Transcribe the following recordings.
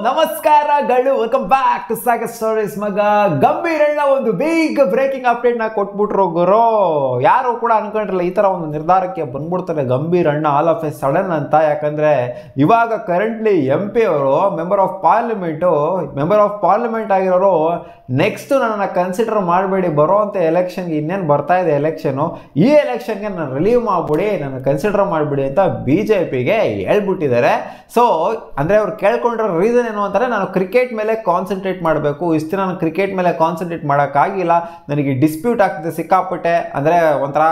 ನಮಸ್ಕಾರಗಳು, welcome back to Sagar stories. ಮಗ ಗಂಭೀರಣ್ಣ ಒಂದು ಬಿಗ್ ಬ್ರೇಕಿಂಗ್ ಅಪ್ಡೇಟ್ ನ ಕೊಟ್ಬಿಟ್ರು ಗುರು. ಯಾರು ಕೂಡ ಅನ್ಕೊಂಡಿರಲ್ಲ ಈ ತರ ಒಂದು ನಿರ್ಧಾರಕ್ಕೆ ಬಂದ್ಬಿಡ್ತಾರೆ ಗಂಭೀರಣ್ಣ ಆಲ್ ಆಫ್ ಎ ಸಡನ್ ಅಂತ. ಯಾಕಂದ್ರೆ ಇವಾಗ ಕರೆಂಟ್ಲಿ MP ಅವರು ಮೆಂಬರ್ ಆಫ್ ಪಾರ್ಲಿಮೆಂಟ್ ಆಗಿರೋರು ನೆಕ್ಸ್ಟ್ ನನ್ನನ್ನು ಕನ್ಸಿಡರ್ ಮಾಡಬೇಡಿ, ಬರೋವಂಥ ಎಲೆಕ್ಷನ್ಗೆ ಇನ್ನೇನು ಬರ್ತಾ ಇದೆ ಎಲೆಕ್ಷನು, ಈ ಎಲೆಕ್ಷನ್ಗೆ ನಾನು ರಿಲೀವ್ ಮಾಡಿಬಿಡಿ, ನನ್ನ ಕನ್ಸಿಡರ್ ಮಾಡಿಬಿಡಿ ಅಂತ BJPಗೆ ಹೇಳ್ಬಿಟ್ಟಿದ್ದಾರೆ. ಸೊ ಅಂದರೆ ಅವ್ರು ಕೇಳ್ಕೊಂಡಿರೋ ರೀಸನ್ ಏನು ಅಂತಾರೆ, ನಾನು ಕ್ರಿಕೆಟ್ ಮೇಲೆ ಕಾನ್ಸಂಟ್ರೇಟ್ ಮಾಡಬೇಕು, ಇಷ್ಟು ದಿನ ನಾನು ಕ್ರಿಕೆಟ್ ಮೇಲೆ ಕಾನ್ಸಂಟ್ರೇಟ್ ಮಾಡೋಕ್ಕಾಗಿಲ್ಲ, ನನಗೆ ಡಿಸ್ಪ್ಯೂಟ್ ಆಗ್ತಿದೆ ಸಿಕ್ಕಾಪಟ್ಟೆ. ಅಂದರೆ ಒಂಥರ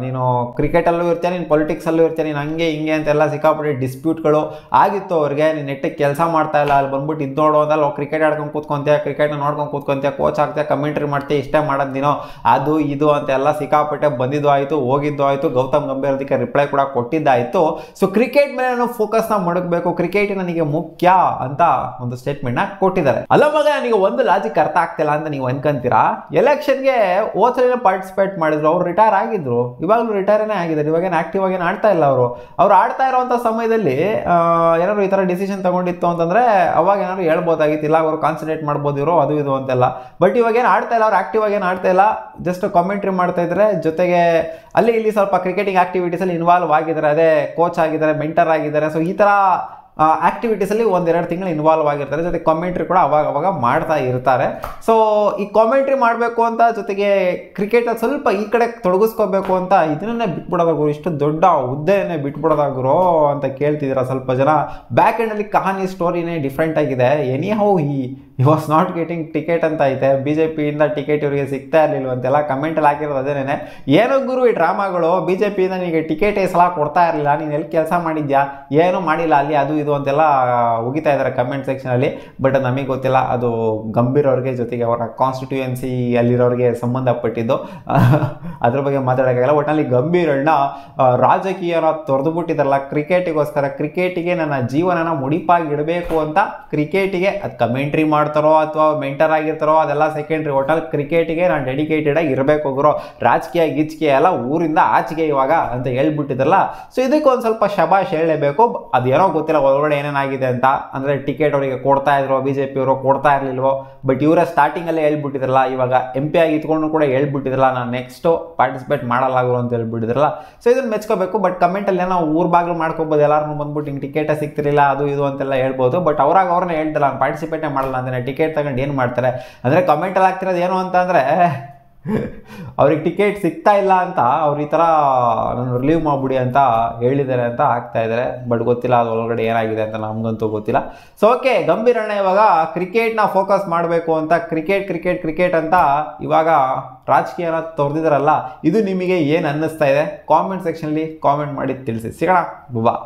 ನೀನು ಕ್ರಿಕೆಟಲ್ಲೂ ಇರ್ತೀಯ, ನೀನು ಪೊಲಿಟಿಕ್ಸಲ್ಲೂ ಇರ್ತೀಯ, ನೀನು ಹಂಗೆ ಹಿಂಗೆ ಅಂತೆಲ್ಲ ಸಿಕ್ಕಾಪಟ್ಟೆ ಡಿಸ್ಪ್ಯೂಟ್ಗಳು ಆಗಿತ್ತು ಅವ್ರಿಗೆ. ನೀನು ನೆಟ್ಟಿಗೆ ಕೆಲಸ ಮಾಡ್ತಾ ಇಲ್ಲ, ಅಲ್ಲಿ ಬಂದ್ಬಿಟ್ಟು ಇದು ನೋಡೋ ಅಂತಲ್ಲ, ಕ್ರಿಕೆಟ್ ಆಡ್ಕೊಂಡು ಕೂತ್ಕೊಂತೀಯ, ಕ್ರಿಕೆಟ್ನ ನೋಡ್ಕೊಂಡು ಕೂತ್ಕೊಂತೀಯ, ಕೋಚ್ ಆಗ್ತೀಯ, ಕಮೆಂಟ್ರಿ ಮಾಡ್ತೀಯ, ಇಷ್ಟೇ ಮಾಡೋದು ನೀನು, ಅದು ಇದು ಅಂತೆಲ್ಲ ಸಿಕ್ಕಾಪಟ್ಟೆ ಬಂದಿದ್ದು ಆಯಿತು, ಹೋಗಿದ್ದು ಆಯಿತು. ಗೌತಮ್ ಗಂಭೀರ್ ಅದಕ್ಕೆ ರಿಪ್ಲೈ ಕೂಡ ಕೊಟ್ಟಿದ್ದಾಯಿತು. ಸೊ ಕ್ರಿಕೆಟ್ ಮೇಲೆ ನಾನು ಫೋಕಸ್ನ ಮಾಡಬೇಕು, ಕ್ರಿಕೆಟ್ ನನಗೆ ಮುಖ್ಯ ಅಂತ ಒಂದು ಸ್ಟೇಟ್ಮೆಂಟ್ನ ಕೊಟ್ಟಿದ್ದಾರೆ. ಅಲ್ಲ ಮಗ, ನನಗೆ ಒಂದು ಲಾಜಿಕ್ ಅರ್ಥ ಆಗ್ತಿಲ್ಲ ಅಂತ ನೀವು ಅನ್ಕೊಂತೀರಾ. ಎಲೆಕ್ಷನ್ಗೆ ಓದ್ಸಲಿನ ಪಾರ್ಟಿಸಿಪೇಟ್ ಮಾಡಿದ್ರು, ಅವ್ರು ರಿಟೈರ್ ಆಗಿದ್ರು, ಇವಾಗಲೂ ರಿಟೈರ್ನೇ ಆಗಿದ್ದಾರೆ, ಇವಾಗೇನು ಆಕ್ಟಿವ್ ಆಗೇನು ಆಡ್ತಾ ಇಲ್ಲ. ಅವ್ರು ಆಡ್ತಾ ಇರೋವಂಥ ಸಮಯದಲ್ಲಿ ಏನಾದ್ರು ಈ ಥರ ಡಿಸಿಷನ್ ತಗೊಂಡಿತ್ತು ಅಂತಂದರೆ ಅವಾಗ ಏನಾದ್ರು ಹೇಳ್ಬೋದಾಗಿತ್ತು, ಇಲ್ಲ ಅವರು ಕಾನ್ಸಂಟ್ರೇಟ್ ಮಾಡ್ಬೋದು ಇವರು ಅದು ಇದು ಅಂತೆಲ್ಲ. ಬಟ್ ಇವಾಗ ಏನು ಆಡ್ತಾ ಇಲ್ಲ, ಅವ್ರು ಆಕ್ಟಿವ್ ಆಗಿ ಏನು ಆಡ್ತಾ ಇಲ್ಲ, ಜಸ್ಟ್ ಕಾಮೆಂಟ್ರಿ ಮಾಡ್ತಾ ಇದ್ದಾರೆ, ಜೊತೆಗೆ ಅಲ್ಲಿ ಇಲ್ಲಿ ಸ್ವಲ್ಪ ಕ್ರಿಕೆಟಿಂಗ್ ಆಕ್ಟಿವಿಟೀಸಲ್ಲಿ ಇನ್ವಾಲ್ವ್ ಆಗಿದ್ದಾರೆ, ಅದೇ ಕೋಚ್ ಆಗಿದ್ದಾರೆ, ಮೆಂಟರ್ ಆಗಿದ್ದಾರೆ. ಸೊ ಈ ಥರ ಆಕ್ಟಿವಿಟೀಸಲ್ಲಿ ಒಂದೆರಡು ತಿಂಗಳು ಇನ್ವಾಲ್ವ್ ಆಗಿರ್ತಾರೆ, ಜೊತೆ ಕಾಮೆಂಟ್ರಿ ಕೂಡ ಅವಾಗ ಮಾಡ್ತಾ ಇರ್ತಾರೆ. ಸೊ ಈ ಕಾಮೆಂಟ್ರಿ ಮಾಡಬೇಕು ಅಂತ, ಜೊತೆಗೆ ಕ್ರಿಕೆಟಲ್ಲಿ ಸ್ವಲ್ಪ ಈ ಕಡೆ ತೊಡಗಿಸ್ಕೋಬೇಕು ಅಂತ ಇದನ್ನೇ ಬಿಟ್ಬಿಡೋದಾಗುರು, ಇಷ್ಟು ದೊಡ್ಡ ಹುದ್ದೆಯನ್ನೇ ಬಿಟ್ಬಿಡೋದಾಗುರು ಅಂತ ಕೇಳ್ತಿದ್ದೀರಾ ಸ್ವಲ್ಪ ಜನ. ಬ್ಯಾಕ್ ಎಂಡಲ್ಲಿ ಕಹಾನಿ ಸ್ಟೋರಿನೇ ಡಿಫ್ರೆಂಟ್ ಆಗಿದೆ. Any how he was not getting ticket ಅಂತ ಐತೆ, BJPಯಿಂದ ಟಿಕೆಟ್ ಇವರಿಗೆ ಸಿಗ್ತಾ ಇರಲಿಲ್ಲ ಅಂತೆಲ್ಲ ಕಮೆಂಟಲ್ಲಿ ಹಾಕಿರೋದು ಅದೇನೇ. ಏನೋ ಗುರು ಈ ಡ್ರಾಮಾಗಳು, BJPಯಿಂದ ನಿನಗೆ ಟಿಕೆಟ್ ಈ ಸಲ ಕೊಡ್ತಾ ಇರಲಿಲ್ಲ, ನೀನು ಎಲ್ಲಿ ಕೆಲಸ ಮಾಡಿದ್ಯಾ, ಏನೂ ಮಾಡಿಲ್ಲ ಅಲ್ಲಿ, ಅದು ಇದು ಅಂತೆಲ್ಲ ಉಗಿತಾ ಇದ್ದಾರೆ ಕಮೆಂಟ್ ಸೆಕ್ಷನಲ್ಲಿ. ಬಟ್ ನಮಗೆ ಗೊತ್ತಿಲ್ಲ, ಅದು ಗಂಭೀರ್ ಅವ್ರಿಗೆ ಜೊತೆಗೆ ಅವರ ಕಾನ್ಸ್ಟಿಟ್ಯೂಯೆನ್ಸಿ ಅಲ್ಲಿರೋರಿಗೆ ಸಂಬಂಧಪಟ್ಟಿದ್ದು, ಅದ್ರ ಬಗ್ಗೆ ಮಾತಾಡೋಕ್ಕಾಗಲ್ಲ. ಒಟ್ಟಿನಲ್ಲಿ ಗಂಭೀರಣ್ಣ ರಾಜಕೀಯನ ತೊರೆದು ಬಿಟ್ಟಿದ್ದಾರಲ್ಲ ಕ್ರಿಕೆಟಿಗೋಸ್ಕರ, ಕ್ರಿಕೆಟಿಗೆ ನನ್ನ ಜೀವನನ ಮುಡಿಪಾಗಿಡಬೇಕು ಅಂತ, ಕ್ರಿಕೆಟಿಗೆ ಅದು ಕಮೆಂಟ್ರಿ ಮಾಡ್ತಾರೋ ಅಥವಾ ಮೆಂಟರ್ ಆಗಿರ್ತಾರೋ ಅದೆಲ್ಲ ಸೆಕೆಂಡ್ರಿ, ಒಟ್ಟಲ್ಲಿ ಕ್ರಿಕೆಟಿಗೆ ನಾನು ಡೆಡಿಕೇಟೆಡ್ ಆಗಿ ಇರಬೇಕು ಗುರು, ರಾಜಕೀಯ ಗೀಚಕೀಯ ಎಲ್ಲ ಊರಿಂದ ಆಚೆಗೆ ಇವಾಗ ಅಂತ ಹೇಳ್ಬಿಟ್ಟಿದ್ರಲ್ಲ. ಸೊ ಇದಕ್ಕೆ ಒಂದು ಸ್ವಲ್ಪ ಶಬಾಷ್ ಹೇಳಲೇಬೇಕು. ಅದೇನೋ ಗೊತ್ತಿಲ್ಲ ಒಳಗಡೆ ಏನೇನಾಗಿದೆ ಅಂತ. ಅಂದರೆ ಟಿಕೆಟ್ ಅವರಿಗೆ ಕೊಡ್ತಾ ಇದ್ರು, BJP ಅವರು ಕೊಡ್ತಾ ಇರಲಿಲ್ವೋ, ಬಟ್ ಇವರೇ ಸ್ಟಾರ್ಟಿಂಗಲ್ಲೇ ಹೇಳ್ಬಿಟ್ಟಿದ್ರಲ್ಲ, ಇವಾಗ MP ಆಗಿ ಇತ್ಕೊಂಡು ಕೂಡ ಹೇಳ್ಬಿಟ್ಟಿದ್ರಲ್ಲ, ನಾನು ನೆಕ್ಸ್ಟು ಪಾರ್ಟಿಸಿಪೇಟ್ ಮಾಡಲಾಗರು ಅಂತ ಹೇಳ್ಬಿಟ್ಟಿದ್ರಲ್ಲ. ಸೊ ಇದನ್ನು ಮೆಚ್ಕೋಬೇಕು. ಬಟ್ ಕಮೆಂಟಲ್ಲಿ ಏನೋ ಊರು ಬಾಗಿಲು ಮಾಡ್ಕೋಬೋದು, ಎಲ್ಲರೂ ಬಂದ್ಬಿಟ್ಟು ಹಿಂಗೆ ಟಿಕೆಟೇ ಸಿಗ್ತಿರಲಿಲ್ಲ ಅದು ಇದು ಅಂತೆಲ್ಲ ಹೇಳ್ಬೋದು. ಬಟ್ ಅವ್ರನ್ನೇ ಹೇಳ್ತಿಲ್ಲ, ನಾನು ಪಾರ್ಟಿಸಿಪೇಟೇ ಮಾಡಲ್ಲ ಅಂದರೆ ಟಿಕೆಟ್ ತಗೊಂಡು ಏನು ಮಾಡ್ತಾರೆ. ಅಂದರೆ ಕಮೆಂಟಲ್ಲಿ ಆಗ್ತಿರೋದು ಏನು ಅಂತ ಅಂದರೆ ಅವ್ರಿಗೆ ಟಿಕೆಟ್ ಸಿಗ್ತಾ ಇಲ್ಲ ಅಂತ ಅವ್ರು ಈ ಥರ ನಾನು ರಿಲೀವ್ ಮಾಡಿಬಿಡಿ ಅಂತ ಹೇಳಿದ್ದಾರೆ ಅಂತ ಆಗ್ತಾ ಇದ್ದಾರೆ. ಬಟ್ ಗೊತ್ತಿಲ್ಲ ಅದು ಒಳಗಡೆ ಏನಾಗಿದೆ ಅಂತ ನಮಗಂತೂ ಗೊತ್ತಿಲ್ಲ. ಸೊ ಓಕೆ, ಗಂಭೀರಣ್ಣ ಇವಾಗ ಕ್ರಿಕೆಟ್ನ ಫೋಕಸ್ ಮಾಡಬೇಕು ಅಂತ ಕ್ರಿಕೆಟ್ ಅಂತ ಇವಾಗ ರಾಜಕೀಯನ ತೊರೆದಿದ್ದಾರಲ್ಲ, ಇದು ನಿಮಗೆ ಏನು ಅನ್ನಿಸ್ತಾ ಇದೆ ಕಾಮೆಂಟ್ ಸೆಕ್ಷನ್ಲಿ ಕಾಮೆಂಟ್ ಮಾಡಿ ತಿಳಿಸಿ. ಸಿಗೋಣ, ಬಾ.